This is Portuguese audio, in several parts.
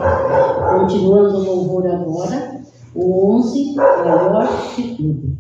Continuando o louvor agora, o 11, maior de tudo.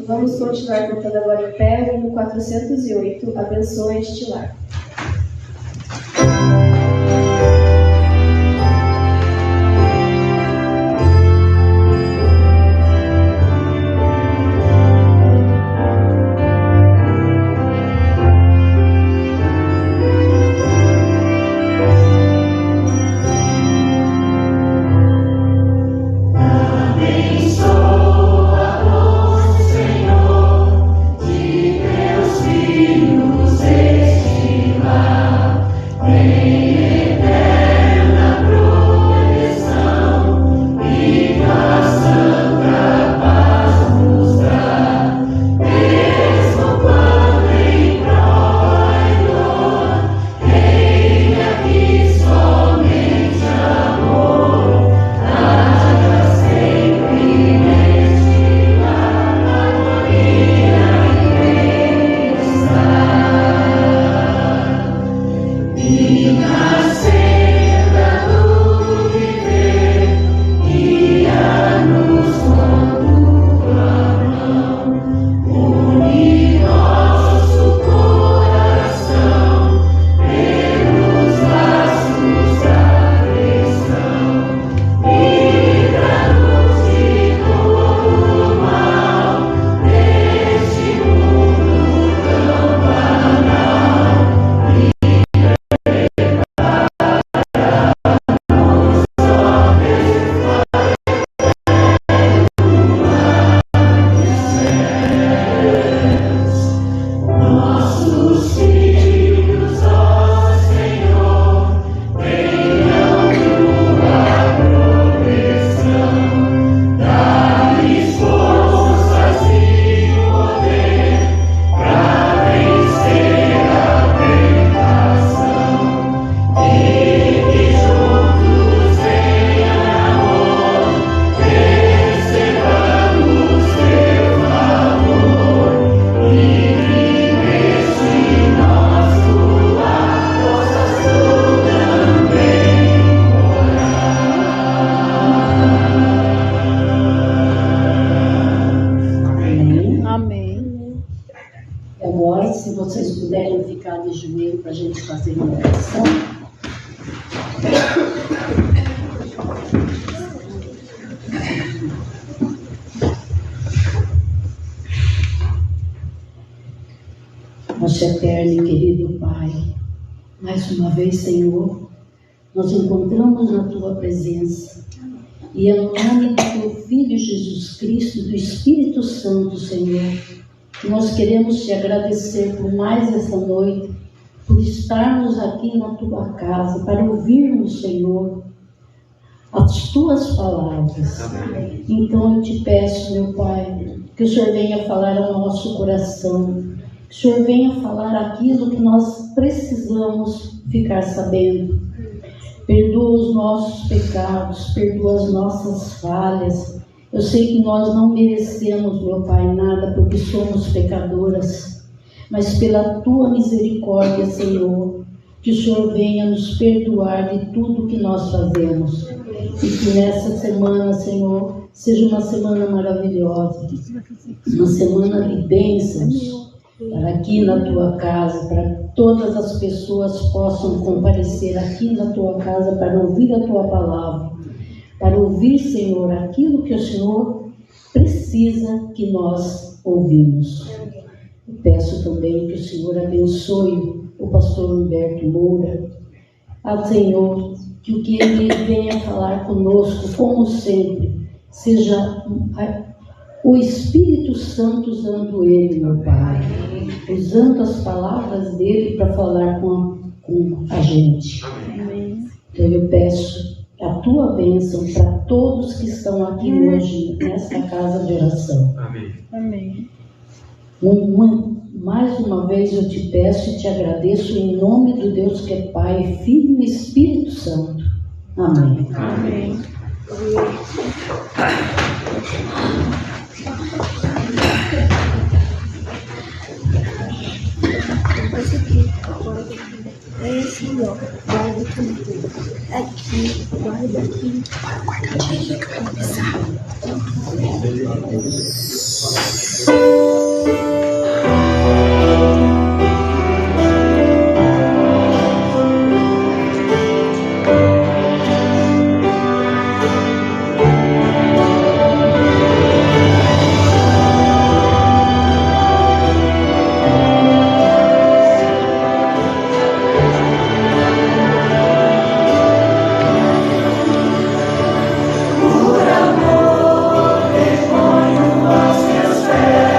Vamos continuar cantando agora em pé, no 408, Abençoa este lar. Filhos, este Para a gente fazer uma oração. Nosso eterno e querido Pai, mais uma vez, Senhor, nós encontramos na Tua presença e é no nome do Teu Filho Jesus Cristo e do Espírito Santo, Senhor, que nós queremos Te agradecer por mais essa noite, por estarmos aqui na Tua casa, para ouvirmos, Senhor, as Tuas palavras. Então eu Te peço, meu Pai, que o Senhor venha falar ao nosso coração, que o Senhor venha falar aquilo que nós precisamos ficar sabendo. Perdoa os nossos pecados, perdoa as nossas falhas. Eu sei que nós não merecemos, meu Pai, nada, porque somos pecadoras. Mas pela Tua misericórdia, Senhor, que o Senhor venha nos perdoar de tudo que nós fazemos. E que nessa semana, Senhor, seja uma semana maravilhosa, uma semana de bênçãos, para aqui na Tua casa, para todas as pessoas possam comparecer aqui na Tua casa para ouvir a Tua palavra, para ouvir, Senhor, aquilo que o Senhor precisa que nós ouvimos. Eu peço também que o Senhor abençoe o pastor Humberto Moura. Senhor, que o que ele venha falar conosco, como sempre, seja o Espírito Santo usando ele, meu Pai, usando as palavras dele para falar com a gente. Então eu peço a Tua bênção para todos que estão aqui hoje nesta casa de oração. Amém. Mais uma vez eu Te peço e Te agradeço em nome do Deus que é Pai, Filho e Espírito Santo. Amém. Amém. Esse aqui, é esse, ó. Guarda aqui, guarda aqui. Guarda aqui, que eu vou começar. Por amor, reponho as minhas fé.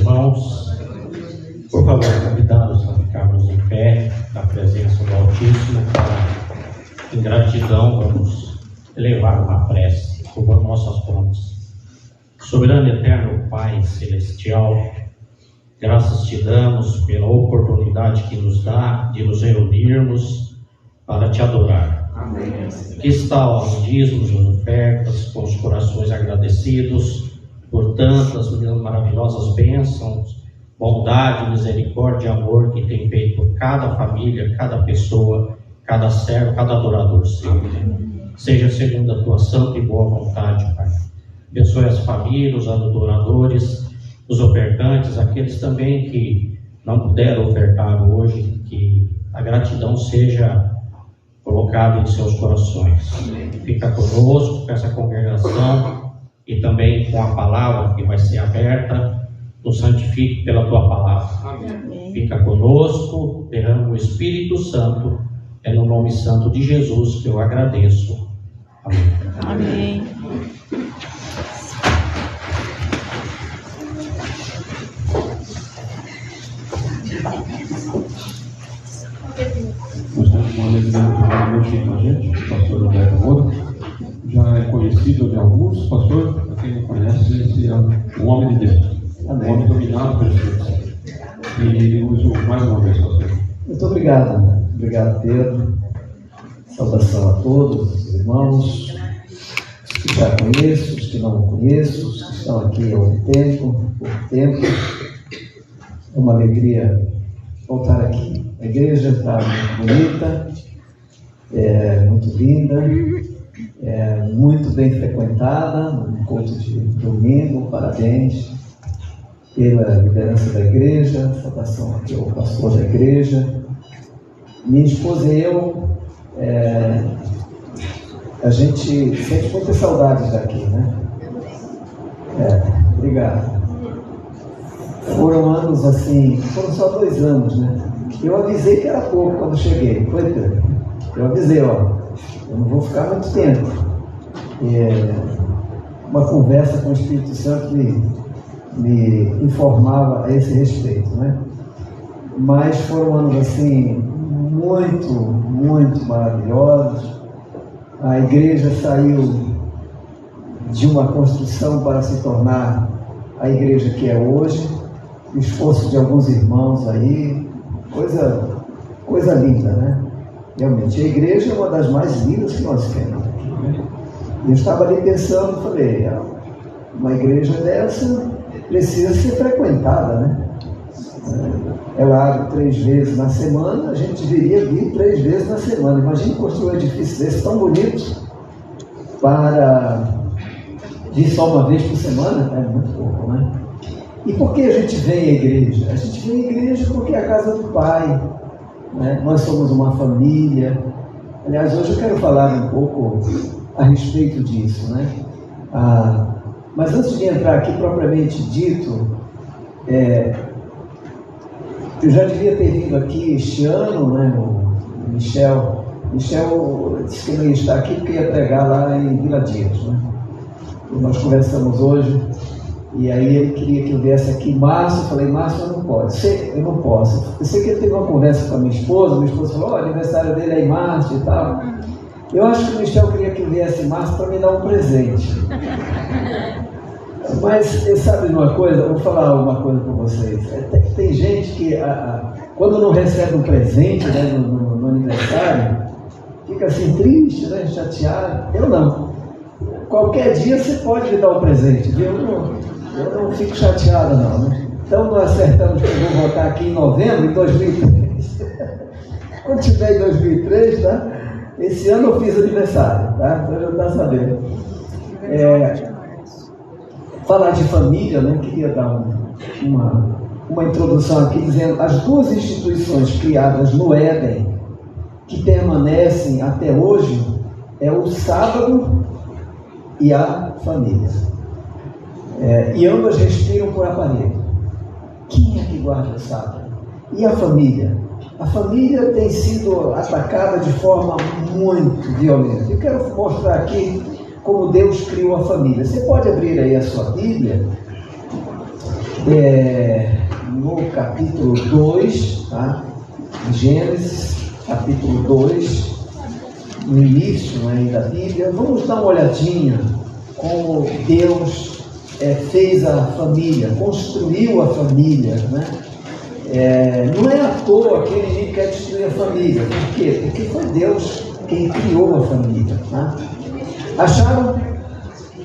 irmãos, por favor, convidá-los a ficarmos em pé na presença do Altíssimo para, em gratidão, vamos elevar uma prece sobre nossas mãos. Soberano eterno Pai Celestial, graças te damos pela oportunidade que nos dá de nos reunirmos para te adorar. Amém. Aqui está os dízimos, as ofertas, com os corações agradecidos por tantas maravilhosas bênçãos, bondade, misericórdia e amor que tem feito por cada família, cada pessoa, cada servo, cada adorador, Senhor. Seja segundo a tua santa e boa vontade, Pai. Abençoe as famílias, os adoradores, os ofertantes, aqueles também que não puderam ofertar hoje, que a gratidão seja colocada em seus corações. Fica conosco com essa congregação e também com a palavra que vai ser aberta, nos santifique pela tua palavra. Amém. Fica conosco, derrama o Espírito Santo, é no nome santo de Jesus que eu agradeço. Amém. Amém. Nós temos uma alegria de com a gente, o pastor Roberto Moura. Já é conhecido de alguns, pastor, para quem não conhece, esse é o homem de Deus. Amém. O homem dominado pelo Espírito Santo. E uso mais uma vez, pastor. Muito obrigado. Obrigado, Pedro. Saudação a todos os irmãos, os que já conheço, os que não conheço, os que estão aqui há pouco tempo. É uma alegria voltar aqui. A igreja está muito bonita, muito linda, muito bem frequentada, no culto de domingo. Parabéns pela liderança da igreja, saudação aqui ao pastor da igreja. Minha esposa e eu, a gente sente muitas saudades daqui, né? Obrigado. Foram anos assim, foram só 2 anos, né? Eu avisei que era pouco quando cheguei, foi, Pedro? Eu avisei, eu não vou ficar muito tempo. Uma conversa com o Espírito Santo me informava a esse respeito, né? Mas foram anos assim, muito, muito maravilhosos. A igreja saiu de uma construção para se tornar a igreja que é hoje. O esforço de alguns irmãos aí, coisa linda, né? Realmente, a igreja é uma das mais lindas que nós temos aqui, né? Eu estava ali pensando, falei, uma igreja dessa precisa ser frequentada, né? Ela abre 3 vezes na semana, a gente deveria vir 3 vezes na semana. Imagine construir um edifício desse tão bonito para vir só uma vez por semana, é muito pouco, né? E por que a gente vem à igreja? A gente vem à igreja porque é a casa do Pai, né? Nós somos uma família. Aliás, hoje eu quero falar um pouco a respeito disso, né? Mas antes de entrar aqui propriamente dito, eu já devia ter vindo aqui este ano, né? O Michel disse que não ia estar aqui porque ia pregar lá em Vila Dias, né? E nós conversamos hoje. E aí ele queria que eu viesse aqui em março. Eu falei, Márcio, eu não posso. Eu não posso. Eu sei que ele teve uma conversa com a minha esposa falou, o aniversário dele é em março e tal. Eu acho que o Michel queria que eu viesse em março para me dar um presente. Mas, sabe de uma coisa? Eu vou falar uma coisa para vocês. Tem gente que, quando não recebe um presente, né, no aniversário, fica assim triste, né, chateado. Eu não. Qualquer dia você pode me dar um presente, viu? Eu não fico chateado, não, né? Então, nós acertamos que eu vou voltar aqui em novembro de 2003. Quando tiver em 2003, tá? Esse ano eu fiz aniversário, tá? Então já está sabendo. Falar de família, né? Queria dar uma introdução aqui, dizendo as 2 instituições criadas no Éden, que permanecem até hoje, é o sábado e a família. E ambas respiram por aparelho. Quem é que guarda o sábado? E a família? A família tem sido atacada de forma muito violenta. Eu quero mostrar aqui como Deus criou a família. Você pode abrir aí a sua Bíblia no capítulo 2, tá? Gênesis, capítulo 2, no início da Bíblia. Vamos dar uma olhadinha como Deus fez a família, construiu a família, né? Não é à toa que ele quer destruir a família. Por quê? Porque foi Deus quem criou a família, tá? Acharam?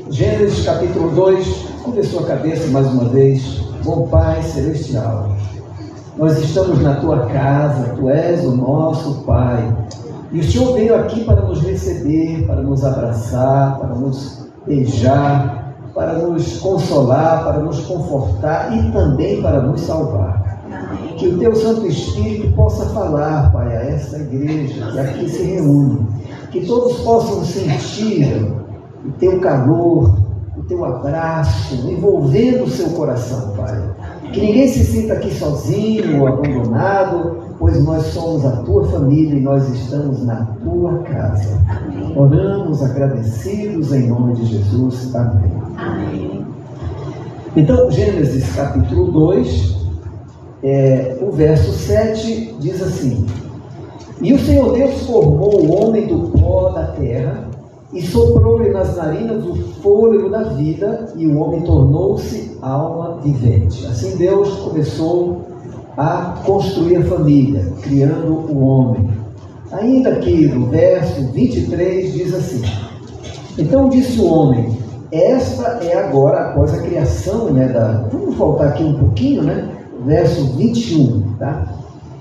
Gênesis capítulo 2, curva sua cabeça mais uma vez. Bom Pai Celestial, nós estamos na Tua casa, Tu és o nosso Pai, e o Senhor veio aqui para nos receber, para nos abraçar, para nos beijar, para nos consolar, para nos confortar e também para nos salvar. Que o Teu Santo Espírito possa falar, Pai, a esta igreja que aqui se reúne, que todos possam sentir o Teu calor, o Teu abraço, envolvendo o seu coração, Pai. Que ninguém se sinta aqui sozinho ou abandonado, pois nós somos a Tua família e nós estamos na Tua casa. Oramos agradecidos em nome de Jesus. Amém. Amém. Então, Gênesis capítulo 2, o verso 7 diz assim: E o Senhor Deus formou o homem do pó da terra e soprou-lhe nas narinas o fôlego da vida, e o homem tornou-se alma vivente. Assim Deus começou a construir a família, criando o homem. Ainda aqui no verso 23 diz assim: Então disse o homem, esta é agora, após a criação, vamos voltar aqui um pouquinho, verso 21, tá?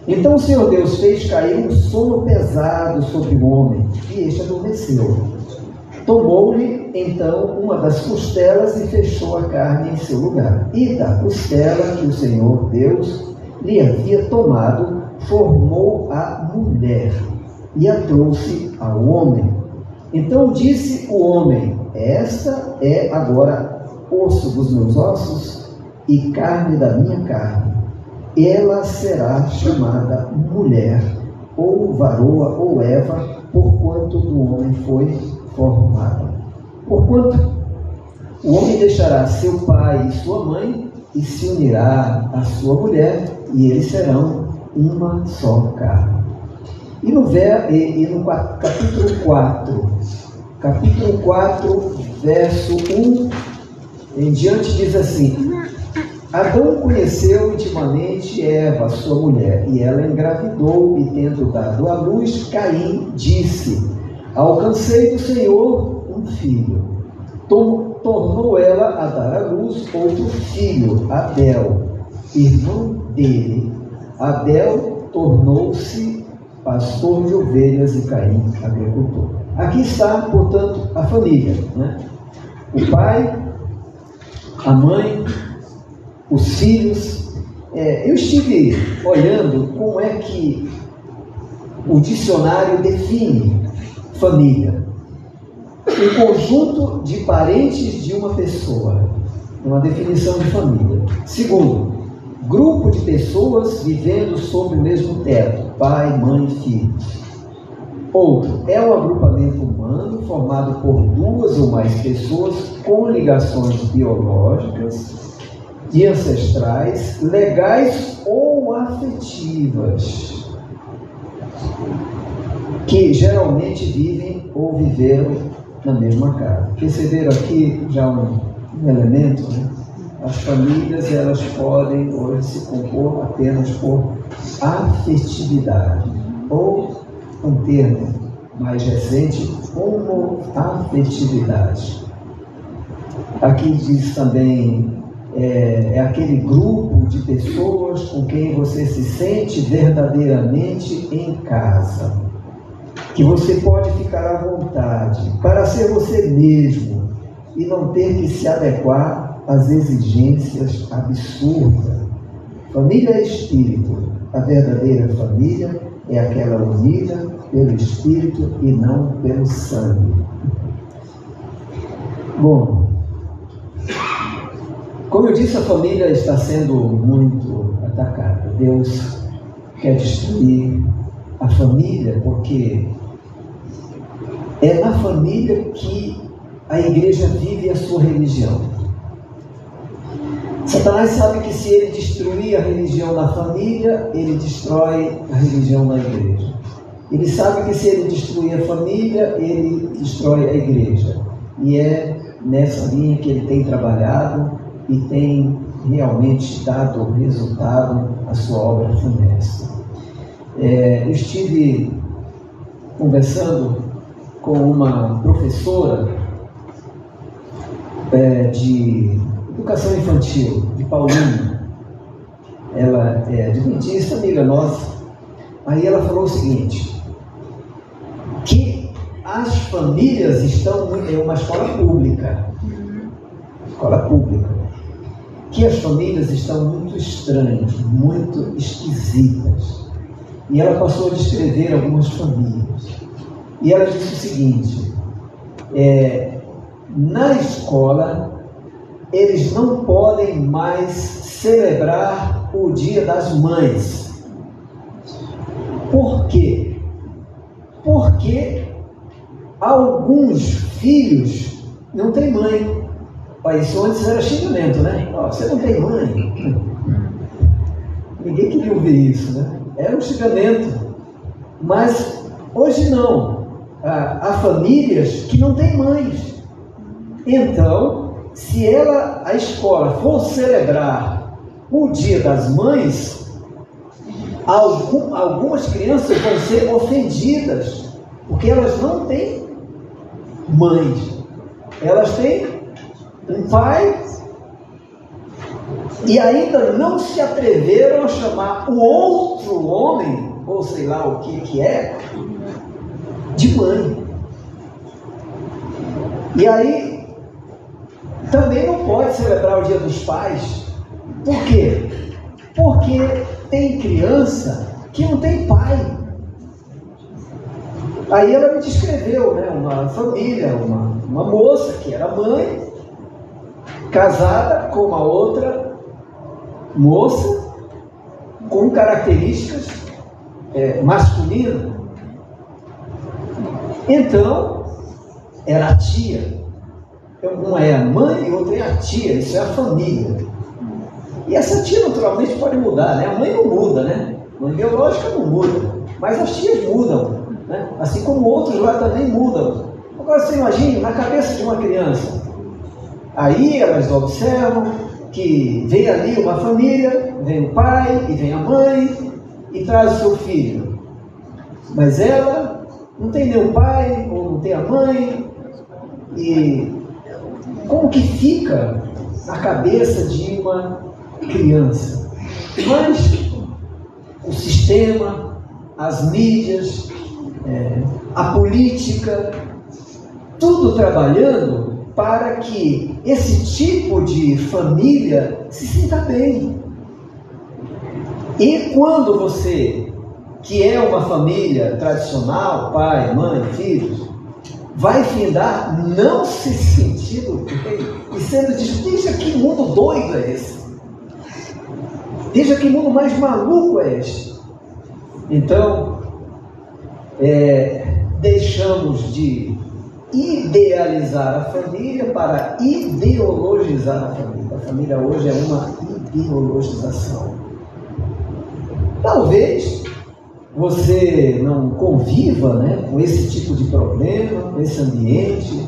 Então o Senhor Deus fez cair um sono pesado sobre o homem, e este adormeceu. Tomou-lhe então uma das costelas e fechou a carne em seu lugar. E da costela que o Senhor Deus lhe havia tomado, formou a mulher e a trouxe ao homem. Então disse o homem: Esta é agora osso dos meus ossos e carne da minha carne. Ela será chamada mulher, ou varoa, ou Eva, porquanto do homem foi formada. Porquanto o homem deixará seu pai e sua mãe e se unirá à sua mulher, e eles serão uma só carne. E no capítulo 4, verso 1 em diante diz assim: Adão conheceu intimamente Eva, sua mulher, e ela engravidou, e tendo dado à luz, Caim disse: Alcancei do Senhor um filho. Tornou ela a dar à luz outro filho, Abel, irmão dele. Abel tornou-se pastor de ovelhas e Caim agricultor. Aqui está, portanto, a família, O pai, a mãe, os filhos. Eu estive olhando como é que o dicionário define família: um conjunto de parentes de uma pessoa, uma definição de família. Segundo, grupo de pessoas vivendo sob o mesmo teto, pai, mãe e filhos. Outro, é um agrupamento humano formado por duas ou mais pessoas com ligações biológicas e ancestrais, legais ou afetivas, que geralmente vivem ou viveram na mesma casa. Perceberam aqui já um elemento, As famílias, elas podem hoje se compor apenas por afetividade, ou um termo mais recente, homoafetividade. Aqui diz também, é aquele grupo de pessoas com quem você se sente verdadeiramente em casa, que você pode ficar à vontade para ser você mesmo e não ter que se adequar às exigências absurdas. Família é espírito. A verdadeira família é aquela unida pelo espírito e não pelo sangue. Bom, como eu disse, a família está sendo muito atacada. Deus quer destruir a família, porque é na família que a igreja vive a sua religião. Satanás sabe que se ele destruir a religião na família, ele destrói a religião na igreja. Ele sabe que se ele destruir a família, ele destrói a igreja. E é nessa linha que ele tem trabalhado e tem realmente dado resultado à sua obra funesta. Eu estive conversando com uma professora de educação infantil, de Paulínia. Ela é adventista, amiga nossa. Aí ela falou o seguinte, que as famílias estão em uma escola pública, que as famílias estão muito estranhas, muito esquisitas. E ela passou a descrever algumas famílias. E ela disse o seguinte, na escola, eles não podem mais celebrar o Dia das Mães. Por quê? Porque alguns filhos não têm mãe. Isso antes era xingamento, né? Você não tem mãe. Ninguém queria ouvir isso, né? Era um xingamento. Mas hoje não. Há famílias que não têm mães. Então, se a escola for celebrar o Dia das Mães, algumas crianças vão ser ofendidas, porque elas não têm mães. Elas têm um pai e ainda não se atreveram a chamar o outro homem, ou sei lá o que é, de mãe. E aí também não pode celebrar o Dia dos Pais. Por quê? Porque tem criança que não tem pai. Aí ela me descreveu, né, uma família, uma moça que era mãe, casada com uma outra moça com características masculinas. Então, era a tia. Uma é a mãe e outra é a tia. Isso é a família. E essa tia, naturalmente, pode mudar, né? A mãe não muda, né? A mãe biológica não muda. Mas as tias mudam, né? Assim como outros lá também mudam. Agora, você imagina, na cabeça de uma criança. Aí elas observam que vem ali uma família, vem o pai e vem a mãe e traz o seu filho. Mas ela não tem nem o pai ou não tem a mãe. E como que fica na cabeça de uma criança? Mas o sistema, as mídias, a política, tudo trabalhando para que esse tipo de família se sinta bem. E quando você, que é uma família tradicional, pai, mãe, filhos, vai findar não se sentindo bem e sendo dito, veja que mundo doido é esse, veja que mundo mais maluco é este. Então, deixamos de idealizar a família para ideologizar a família. A família hoje é uma ideologização. Talvez você não conviva, né, com esse tipo de problema, com esse ambiente.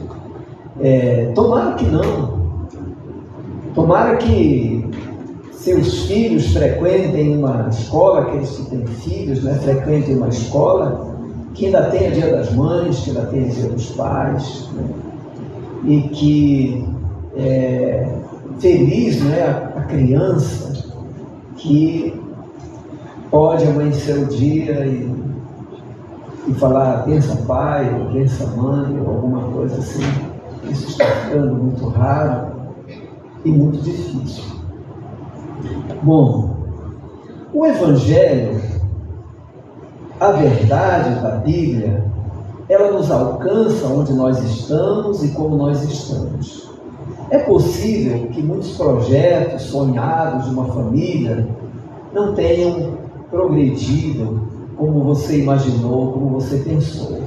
Tomara que não. Tomara que seus filhos frequentem uma escola, aqueles que têm filhos, né, frequentem uma escola que ainda tenha Dia das Mães, que ainda tenha Dia dos Pais, né, e que feliz, né, a criança que pode amanhecer o dia e falar bença pai, ou bença mãe, ou alguma coisa assim. Isso está ficando muito raro e muito difícil. Bom, o Evangelho, a verdade da Bíblia, ela nos alcança onde nós estamos e como nós estamos. É possível que muitos projetos sonhados de uma família não tenham progredido como você imaginou, como você pensou.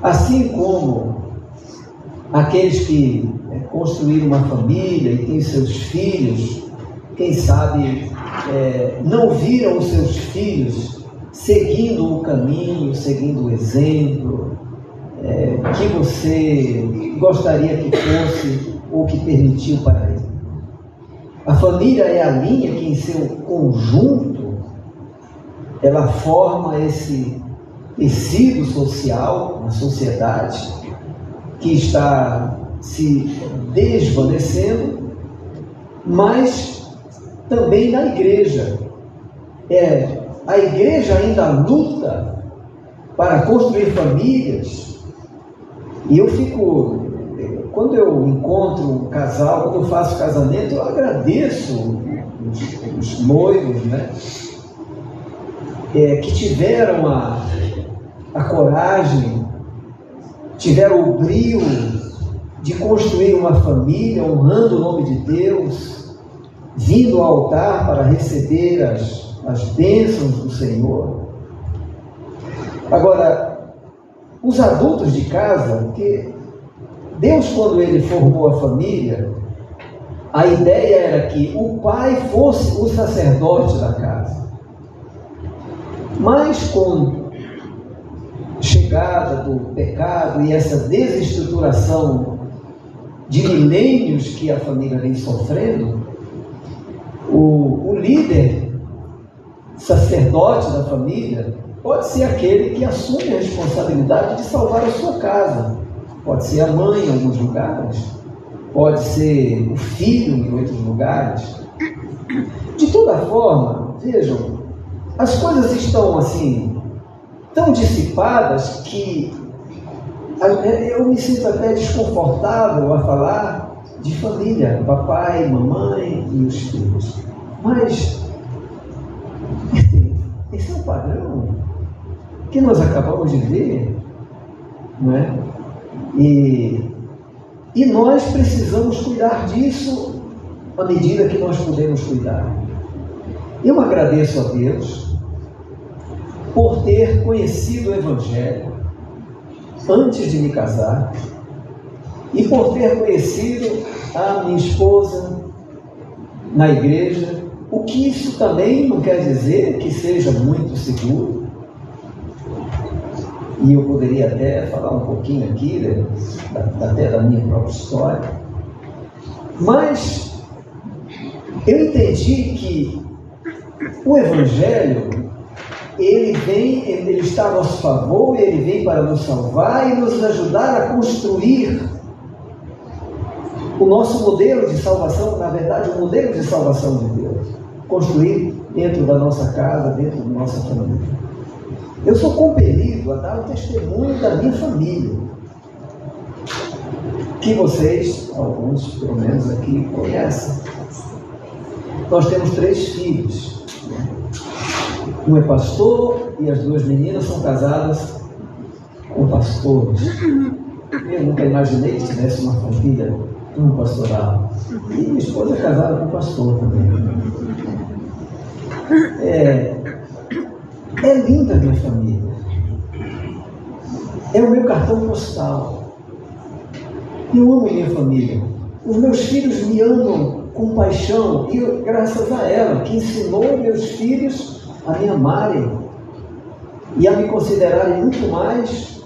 Assim como aqueles que construir uma família e tem seus filhos, quem sabe não viram os seus filhos seguindo o caminho, seguindo o exemplo que você gostaria que fosse ou que permitiu para ele. A família é a linha que em seu conjunto ela forma esse tecido social na sociedade que está se desvanecendo, mas também na igreja. A igreja ainda luta para construir famílias, e eu fico, quando eu encontro um casal, quando eu faço casamento, eu agradeço os noivos, né, que tiveram a coragem, tiveram o brio de construir uma família, honrando o nome de Deus, vindo ao altar para receber as bênçãos do Senhor. Agora, os adultos de casa, porque Deus, quando Ele formou a família, a ideia era que o pai fosse o sacerdote da casa. Mas com a chegada do pecado e essa desestruturação de milênios que a família vem sofrendo, o líder sacerdote da família pode ser aquele que assume a responsabilidade de salvar a sua casa. Pode ser a mãe em alguns lugares, pode ser o filho em outros lugares. De toda forma, vejam, as coisas estão assim, tão dissipadas que eu me sinto até desconfortável a falar de família, papai, mamãe e os filhos. Mas esse é o padrão que nós acabamos de ver, não é? E nós precisamos cuidar disso à medida que nós podemos cuidar. Eu agradeço a Deus por ter conhecido o Evangelho antes de me casar e por ter conhecido a minha esposa na igreja, o que isso também não quer dizer que seja muito seguro. E eu poderia até falar um pouquinho aqui, até da minha própria história. Mas eu entendi que o Evangelho, ele está a nosso favor, ele vem para nos salvar e nos ajudar a construir o nosso modelo de salvação, na verdade, o modelo de salvação de Deus. Construir dentro da nossa casa, dentro da nossa família. Eu sou compelido a dar o testemunho da minha família, que vocês, alguns pelo menos aqui, conhecem. Nós temos 3 filhos. Um é pastor e as 2 meninas são casadas com pastores. Eu nunca imaginei que tivesse uma família tão pastoral. E minha esposa é casada com pastor também. É linda a minha família. É o meu cartão postal. Eu amo minha família. Os meus filhos me amam com paixão e graças a ela, que ensinou meus filhos a me amarem e a me considerarem muito mais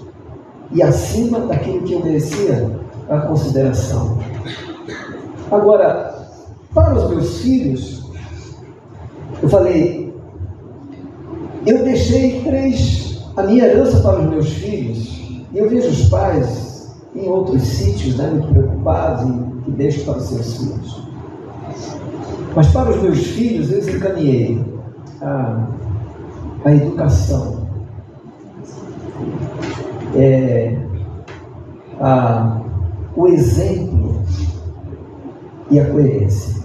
e acima daquilo que eu merecia a consideração. Agora, para os meus filhos, eu falei, eu deixei a minha herança para os meus filhos, e eu vejo os pais em outros sítios, né, muito preocupados e que deixam para os seus filhos. Mas para os meus filhos, eu encaminhei a educação, o exemplo e a coerência.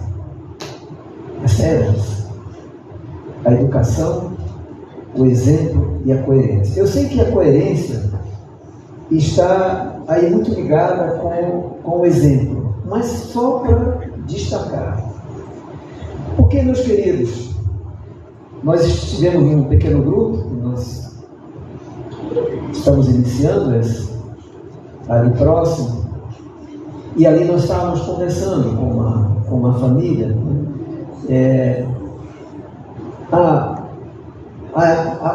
As heranças, a educação, o exemplo e a coerência. Eu sei que a coerência está aí muito ligada com o exemplo, mas só para destacar. Porque, meus queridos, nós estivemos em um pequeno grupo, nós estamos iniciando ali próximo, E ali nós estávamos conversando com uma família.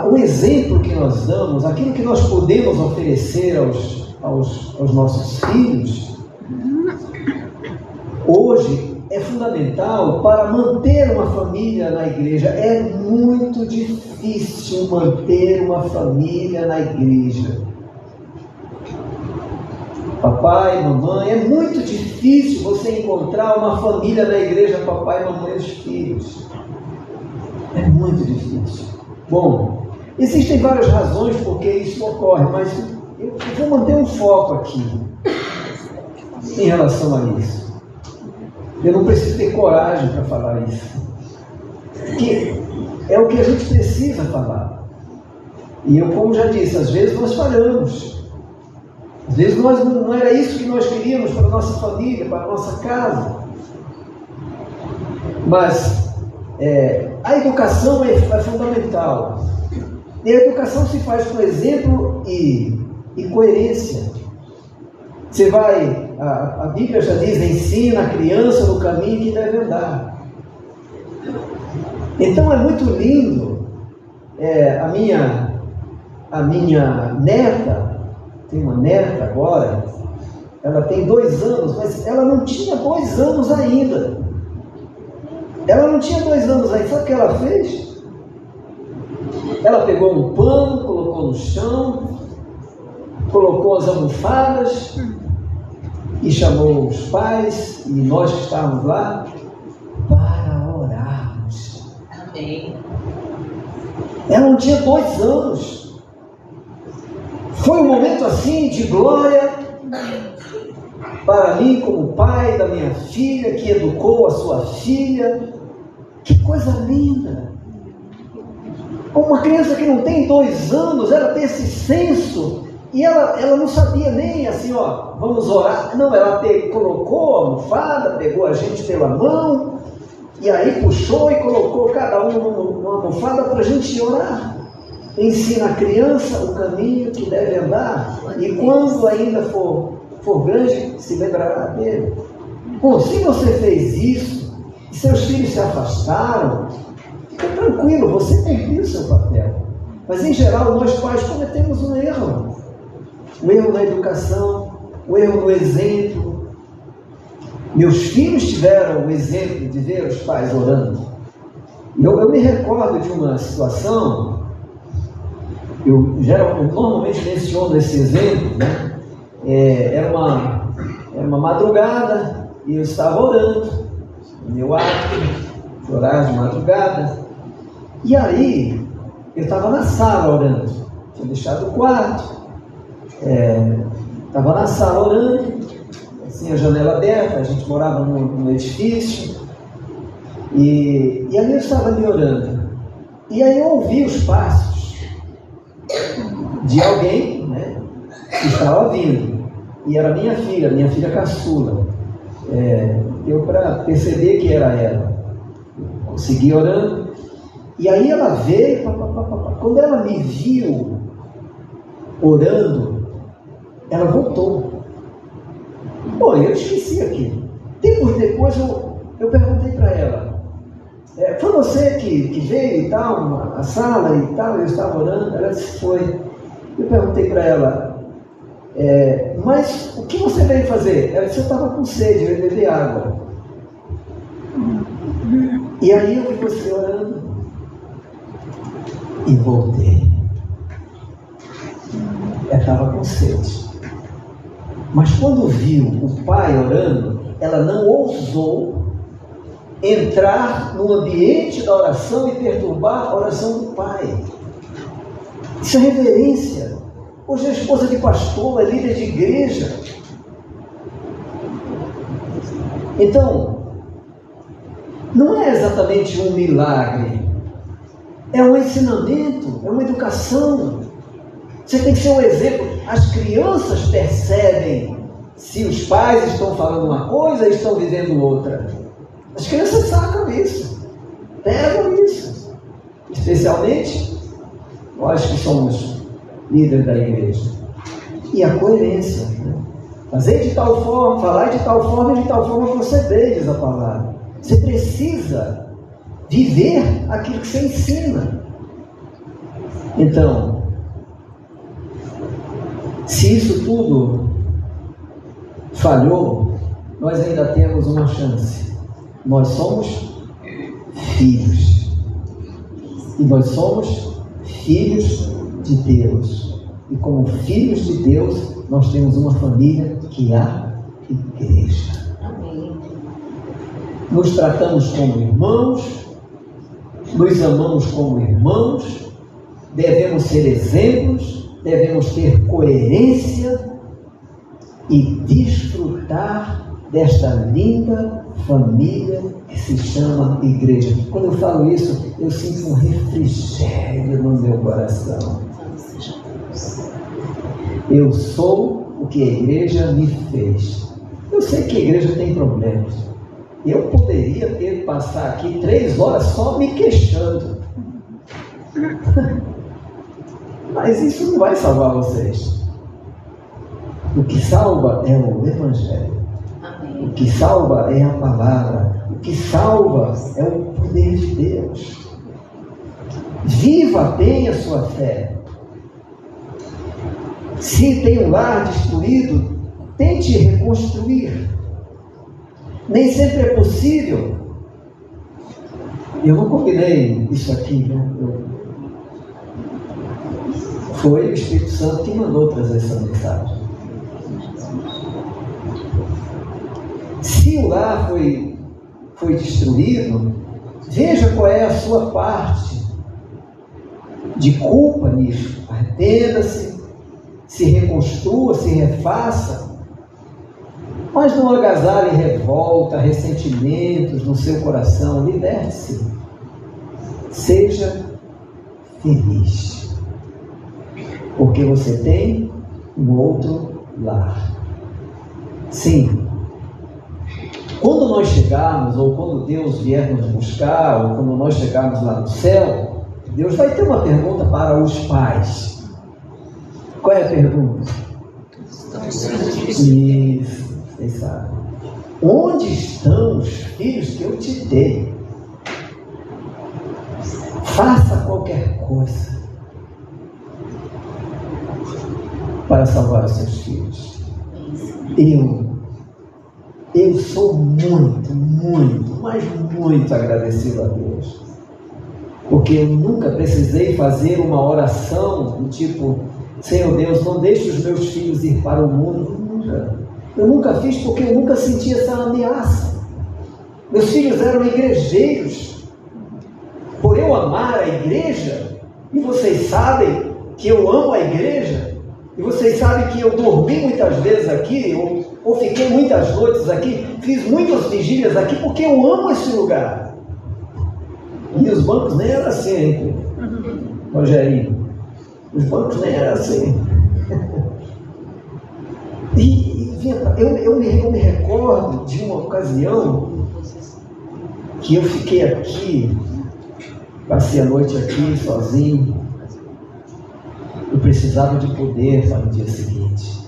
O exemplo que nós damos, aquilo que nós podemos oferecer aos nossos filhos, hoje é fundamental para manter uma família na igreja. É muito difícil manter uma família na igreja. Papai, mamãe, é muito difícil você encontrar uma família na igreja, papai, mamãe e os filhos. É muito difícil. Bom, existem várias razões por que isso ocorre, mas eu vou manter um foco aqui em relação a isso. Eu não preciso ter coragem para falar isso, porque é o que a gente precisa falar. E eu, como já disse, às vezes nós falhamos. Às vezes não era isso que nós queríamos para a nossa família, para a nossa casa. Mas a educação é fundamental. E a educação se faz com exemplo e coerência. Você vai, a Bíblia já diz, ensina a criança no caminho que deve andar. Então é muito lindo. A minha neta, tem uma neta agora, ela tem 2 anos, mas ela não tinha 2 anos ainda. Sabe o que ela fez? Ela pegou um pano, colocou no chão, colocou as almofadas e chamou os pais e nós que estávamos lá para orarmos. Amém. Ela não tinha 2 anos. Foi um momento assim de glória para mim como pai da minha filha, que educou a sua filha. Que coisa linda! Uma criança que não tem 2 anos, ela tem esse senso, e ela não sabia nem assim, vamos orar. Não, ela colocou a almofada, pegou a gente pela mão, e aí puxou e colocou cada um numa almofada para a gente orar. Ensina a criança o caminho que deve andar, e quando ainda for grande, se lembrará dele. Bom, se você fez isso, e seus filhos se afastaram, fica tranquilo, você cumpriu o seu papel. Mas em geral, nós pais cometemos um erro. O erro na educação, o erro no exemplo. Meus filhos tiveram o exemplo de ver os pais orando. Eu me recordo de uma situação. Eu normalmente menciono esse exemplo, né? Era uma madrugada e eu estava orando no meu hábito de orar de madrugada. E aí eu estava na sala orando, tinha deixado o quarto, estava na sala orando, assim, a janela aberta, a gente morava num edifício, e ali eu estava ali orando. E aí eu ouvi os passos de alguém, né, que estava vindo, e era minha filha caçula. Deu para perceber que era ela. Consegui orando, e aí ela veio, quando ela me viu orando, ela voltou. Bom, eu esqueci aquilo. Tempos depois eu perguntei para ela, foi você que veio e tal, a sala e tal, eu estava orando? Ela disse, foi. Eu perguntei para ela, mas o que você veio fazer? Ela disse, eu estava com sede, eu ia beber água. E aí eu vi você orando e voltei. Ela estava com sede. Mas quando viu o pai orando, ela não ousou entrar no ambiente da oração e perturbar a oração do pai. Isso é reverência. Hoje é esposa de pastor, é líder de igreja. Então, não é exatamente um milagre, é um ensinamento, é uma educação. Você tem que ser um exemplo. As crianças percebem se os pais estão falando uma coisa e estão vivendo outra. As crianças sacam isso, pegam isso, especialmente nós que somos líderes da igreja. E a coerência, né? Fazei de tal forma, falai de tal forma e de tal forma procedei, diz a palavra. Você precisa viver aquilo que você ensina. Então, se isso tudo falhou, nós ainda temos uma chance. Nós somos filhos. E nós somos filhos de Deus. E como filhos de Deus, nós temos uma família que é a igreja. Nos tratamos como irmãos, nos amamos como irmãos, devemos ser exemplos, devemos ter coerência e desfrutar desta linda família que se chama igreja. Quando eu falo isso, eu sinto um refrigério no meu coração. Eu sou o que a igreja me fez. Eu sei que a igreja tem problemas. Eu poderia ter passar aqui 3 horas só me queixando. Mas isso não vai salvar vocês. O que salva é o Evangelho. O que salva é a palavra. O que salva é o poder de Deus. Viva bem a sua fé. Se tem um lar destruído, tente reconstruir. Nem sempre é possível. Eu não combinei isso aqui, né? Foi o Espírito Santo que mandou trazer essa mensagem. Se o lar foi destruído, veja qual é a sua parte de culpa nisso. Arrependa-se, se reconstrua, se refaça, mas não agasalhe revolta, ressentimentos no seu coração. Liberte-se. Seja feliz, porque você tem um outro lar. Sim, quando nós chegarmos, ou quando Deus vier nos buscar, ou quando nós chegarmos lá no céu, Deus vai ter uma pergunta para os pais. Qual é a pergunta? Isso, vocês sabem. Onde estão os filhos que eu te dei? Faça qualquer coisa para salvar os seus filhos. Eu sou muito, mas muito agradecido a Deus, porque eu nunca precisei fazer uma oração do tipo: Senhor Deus, não deixe os meus filhos ir para o mundo. Eu nunca fiz, porque eu nunca senti essa ameaça. Meus filhos eram igrejeiros. Por eu amar a igreja, e vocês sabem que eu amo a igreja, e vocês sabem que eu dormi muitas vezes aqui, ou fiquei muitas noites aqui, fiz muitas vigílias aqui, porque eu amo esse lugar. E os bancos nem eram assim, hein, Rogerinho? Os bancos nem eram assim. Eu me recordo de uma ocasião que eu fiquei aqui, passei a noite aqui sozinho. Eu precisava de poder para o dia seguinte.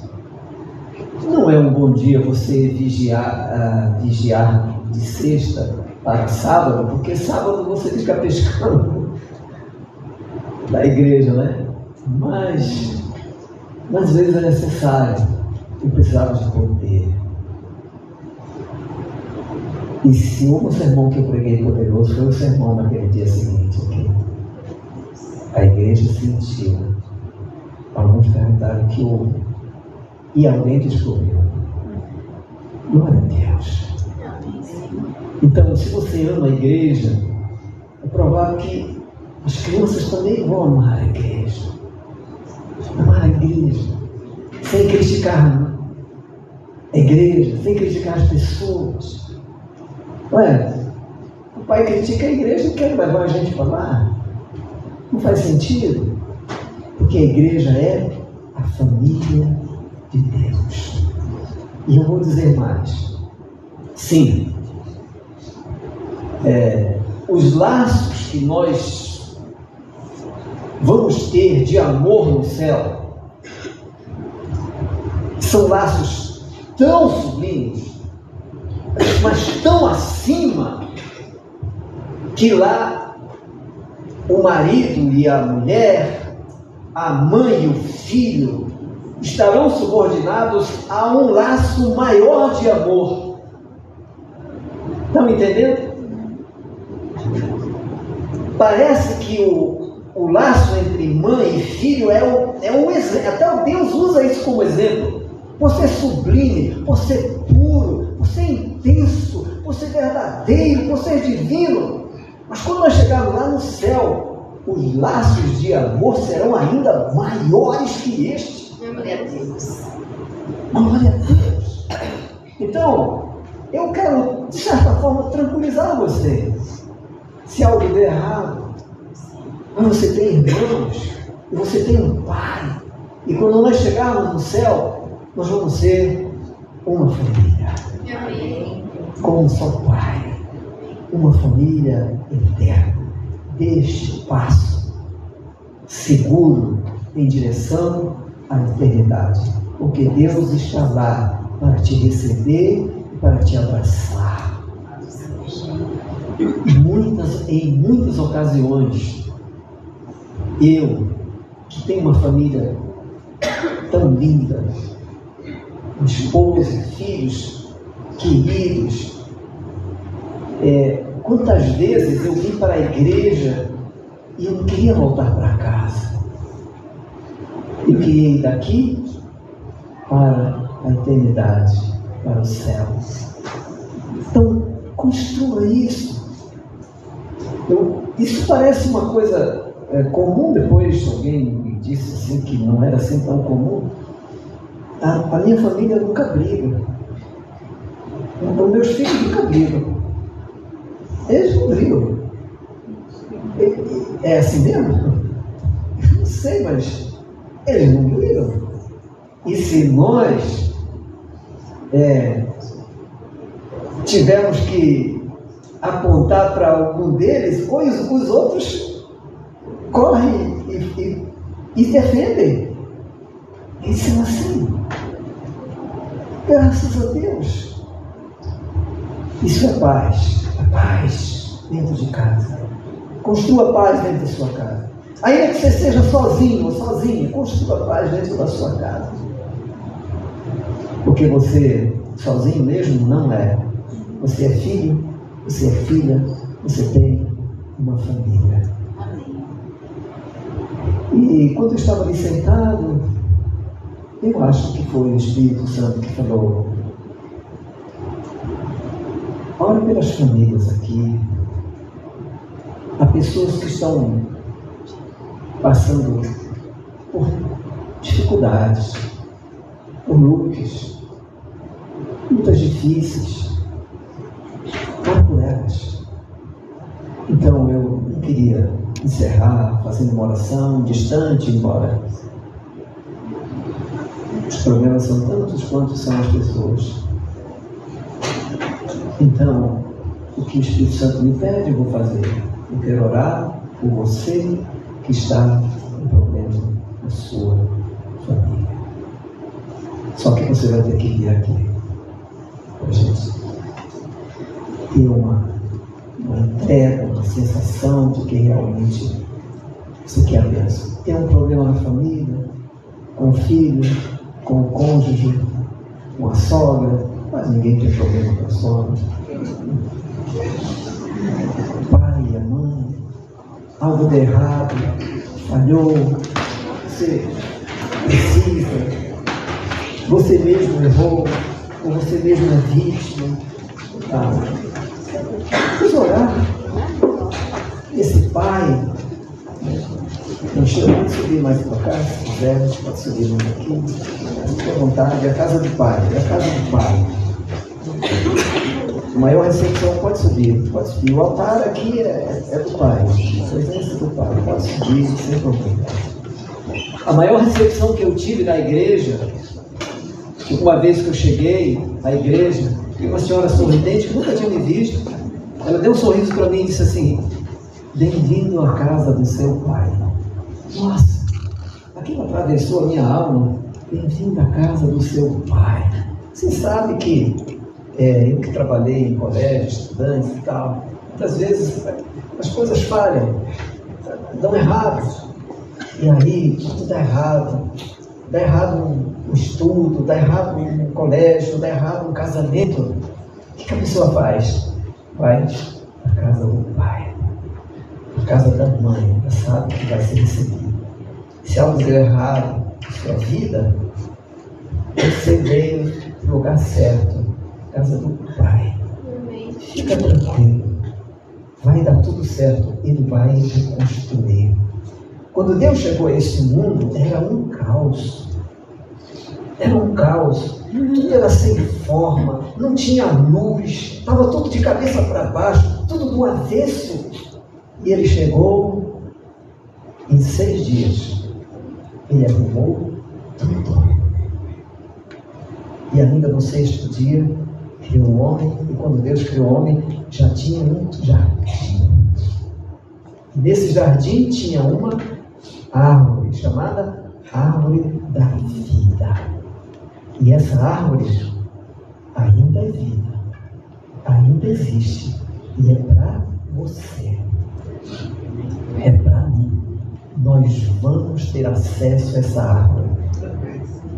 Não é um bom dia você vigiar de sexta para sábado, porque sábado você fica pescando na igreja, né? Mas às vezes é necessário. Eu precisava de poder. E se o sermão que eu preguei poderoso foi o sermão naquele dia seguinte, okay? A igreja sentiu. Alguns perguntaram que houve. E alguém descobriu. Glória a Deus. Então, se você ama a igreja, é provável que as crianças também vão amar a igreja. Amar a igreja. Sem criticar a igreja, sem criticar as pessoas. Ué, o pai critica a igreja e quer levar a gente para lá. Não faz sentido. Porque a igreja é a família de Deus. E eu vou dizer mais. Sim, os laços que nós vamos ter de amor no céu são laços tão sublimes, mas tão acima, que lá o marido e a mulher, a mãe e o filho estarão subordinados a um laço maior de amor. Estão entendendo? Parece que o laço entre mãe e filho é um exemplo. Até Deus usa isso como exemplo. Você é sublime, você é puro, você é intenso, você é verdadeiro, você é divino. Mas quando nós chegarmos lá no céu, os laços de amor serão ainda maiores que este. Glória a Deus. Glória a Deus. Então, eu quero, de certa forma, tranquilizar você. Se algo der errado, mas você tem irmãos, e você tem um pai, e quando nós chegarmos no céu, nós vamos ser uma família, com um só pai, uma família eterna. Deixe o passo seguro em direção à eternidade, porque Deus está lá para te receber e para te abraçar. Em muitas ocasiões, eu, que tenho uma família tão linda, esposa, filhos queridos, quantas vezes eu vim para a igreja e eu não queria voltar para casa. Eu queria ir daqui para a eternidade, para o céu. Então, construa isso. Isso parece uma coisa comum, depois alguém me disse assim, que não era assim tão comum. A minha família nunca briga. Então, meus filhos nunca brigam. Eles não brigam. É assim mesmo? Eu não sei, mas eles não brigam. E se nós tivermos que apontar para algum deles, os outros correm e defendem. Eles são assim. Graças a Deus. Isso é paz. É paz dentro de casa. Construa paz dentro da sua casa. Ainda que você seja sozinho ou sozinha, construa paz dentro da sua casa. Porque você sozinho mesmo não é. Você é filho, você é filha, você tem uma família. E quando eu estava ali sentado, eu acho que foi o Espírito Santo que falou: ore pelas famílias aqui. Há pessoas que estão passando por dificuldades, por lutas difíceis. Ore por elas. Então eu não queria encerrar fazendo uma oração distante, embora os problemas são tantos quanto são as pessoas. Então, o que o Espírito Santo me pede, eu vou fazer. Eu quero orar por você que está com problema na sua família. Só que você vai ter que vir aqui para a gente ter uma entrega, uma sensação de que realmente você quer a bênção. Tem um problema na família, com o filho, com o cônjuge, com a sogra, mas ninguém tem problema com a sogra. Pai e a mãe, algo de errado, falhou, você precisa, você mesmo errou, ou você mesmo é vítima. Vamos orar. Esse pai, pode subir mais para cá, se quiser, pode subir mais aqui, fique à vontade, é a casa do pai, é a casa do pai. A maior recepção pode subir. O altar aqui é do pai, a presença do pai, pode subir sem problema. A maior recepção que eu tive na igreja, uma vez que eu cheguei à igreja, vi uma senhora sorridente que nunca tinha me visto. Ela deu um sorriso para mim e disse assim: bem-vindo à casa do seu pai. Nossa, aquilo atravessou a minha alma. Bem-vindo à casa do seu pai. Você sabe que eu que trabalhei em colégio, estudantes e tal, muitas vezes as coisas falham, dão errado. E aí tudo dá errado. Dá errado no estudo, dá errado no colégio, dá errado no casamento. O que a pessoa faz? Vai à casa do pai, à casa da mãe, já sabe que vai ser recebido. Se algo deu errado na sua vida, você veio no lugar certo, casa do pai. Fica tranquilo, vai dar tudo certo, ele vai reconstruir. Quando Deus chegou a esse mundo, era um caos. Era um caos. Tudo era sem forma, não tinha luz, estava tudo de cabeça para baixo, tudo do avesso. E ele chegou em 6 dias. Ele arrumou tudo. E ainda no 6º dia, criou o homem. E quando Deus criou o homem, já tinha um jardim. E nesse jardim tinha uma árvore chamada árvore da vida. E essa árvore ainda é vida, ainda existe, e é para você, é para mim. Nós vamos ter acesso a essa árvore.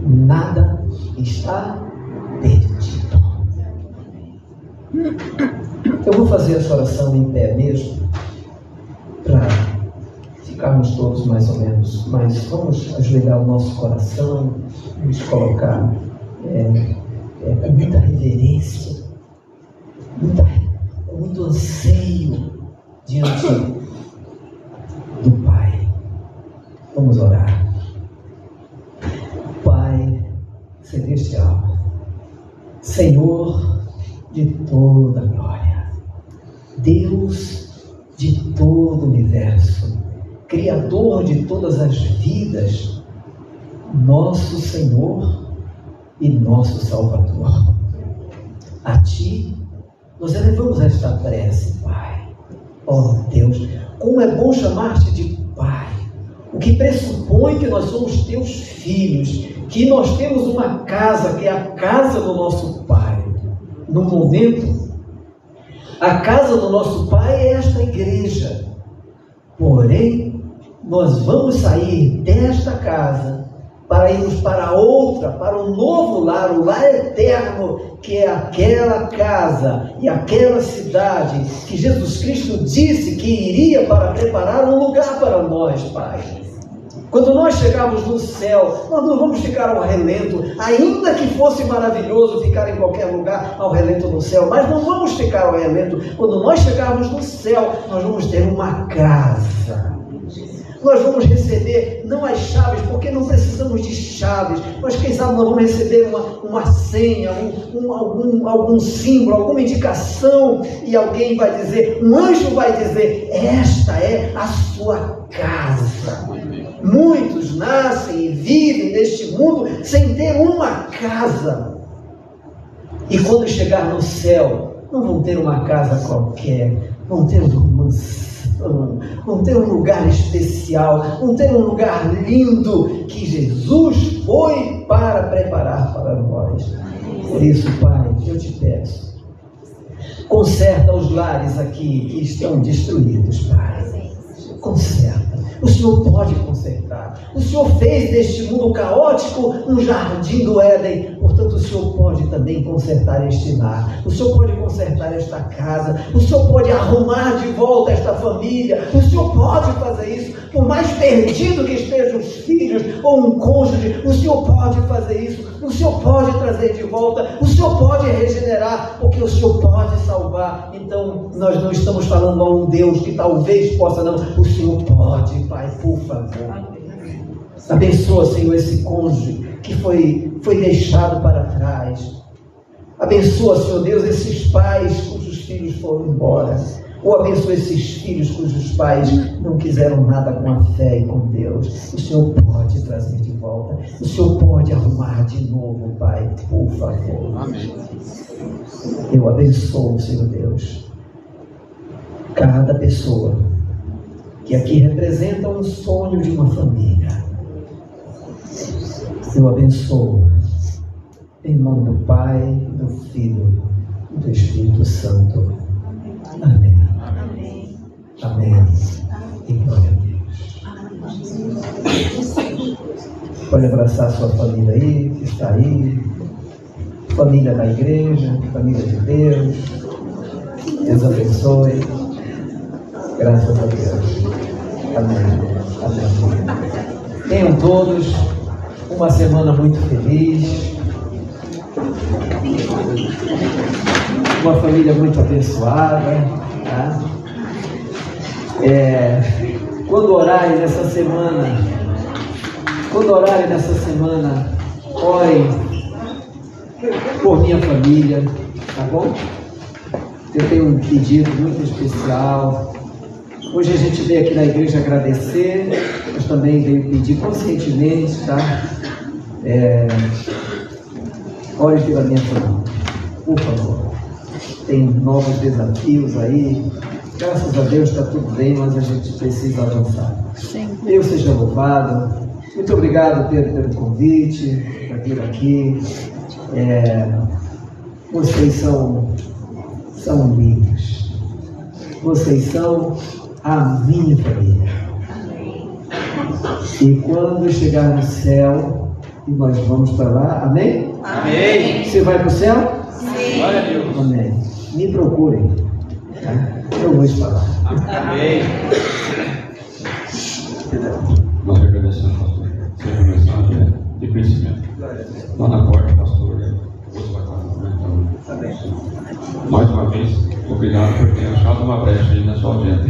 Nada está perdido. Eu vou fazer essa oração em pé mesmo, para ficarmos todos mais ou menos, mas vamos ajoelhar o nosso coração, nos colocar com muita reverência, com muito anseio diante do Pai. Vamos orar. Pai Celestial, Senhor de toda a glória, Deus de todo o universo, Criador de todas as vidas, nosso Senhor e nosso Salvador. A Ti nós elevamos esta prece, Pai. Oh Deus, como é bom chamar-te de Pai, o que pressupõe que nós somos Teus filhos, que nós temos uma casa, que é a casa do nosso Pai. No momento, a casa do nosso Pai é esta igreja. Porém, nós vamos sair desta casa para irmos para outra, para um novo lar, o lar eterno, que é aquela casa e aquela cidade que Jesus Cristo disse que iria para preparar um lugar para nós, Pai. Quando nós chegarmos no céu, nós não vamos ficar ao relento, ainda que fosse maravilhoso ficar em qualquer lugar ao relento no céu, mas não vamos ficar ao relento. Quando nós chegarmos no céu, nós vamos ter uma casa. Nós vamos receber, não as chaves, porque não precisamos de chaves, mas quem sabe nós vamos receber uma senha, algum símbolo, alguma indicação, e alguém vai dizer, um anjo vai dizer, esta é a sua casa. Muitos nascem e vivem neste mundo sem ter uma casa. E quando chegar no céu, não vão ter uma casa qualquer, vão ter uma mansão, vão ter um lugar especial, vão ter um lugar lindo que Jesus foi para preparar para nós. Por isso, Pai, eu te peço, conserta os lares aqui que estão destruídos, Pai. Conserta. O Senhor pode consertar. O Senhor fez deste mundo caótico um jardim do Éden. Portanto, o Senhor pode também consertar este lar. O Senhor pode consertar esta casa. O Senhor pode arrumar de volta esta família. O Senhor pode fazer isso. Por mais perdido que estejam os filhos ou um cônjuge, o Senhor pode fazer isso. O Senhor pode trazer de volta. O Senhor pode regenerar, porque o Senhor pode salvar. Então, nós não estamos falando a um Deus que talvez possa, não. O Senhor pode, Pai, por favor. Abençoa, Senhor, esse cônjuge que foi deixado para trás. Abençoa, Senhor Deus, esses pais cujos filhos foram embora. Ou abençoa esses filhos cujos pais não quiseram nada com a fé e com Deus. O Senhor pode trazer de volta. O Senhor pode arrumar de novo, Pai, por favor. Amém. Eu abençoo, Senhor Deus, cada pessoa que aqui representa um sonho de uma família. Eu abençoo Em nome do Pai, do Filho e do Espírito Santo. Amém. Amém. E glória a Deus. Pode abraçar a sua família aí, que está aí. Família da igreja, família de Deus. Deus abençoe. Graças a Deus. Amém. Amém. Tenham todos uma semana muito feliz. Uma família muito abençoada. Tá? Quando orarem nessa semana, orem por minha família, tá bom? Eu tenho um pedido muito especial. Hoje a gente veio aqui na igreja agradecer, mas também veio pedir conscientemente, tá? Ore pela minha família, por favor. Tem novos desafios aí. Graças a Deus está tudo bem, mas a gente precisa avançar. Deus seja louvado. Muito obrigado, Pedro, pelo convite, para vir aqui. Vocês são lindos. Vocês são a minha família. E quando chegar no céu, e nós vamos para lá, amém? Amém. Você vai para o céu? Sim. Glória a Deus. Amém. Me procurem. Tá? Eu vou falar. Amém. Nós agradecemos, pastor. Seja mensagem de crescimento. Lá na porta, pastor, você vai estar cumprimentando. Mais uma vez, obrigado por ter achado uma brecha aí na sua agenda.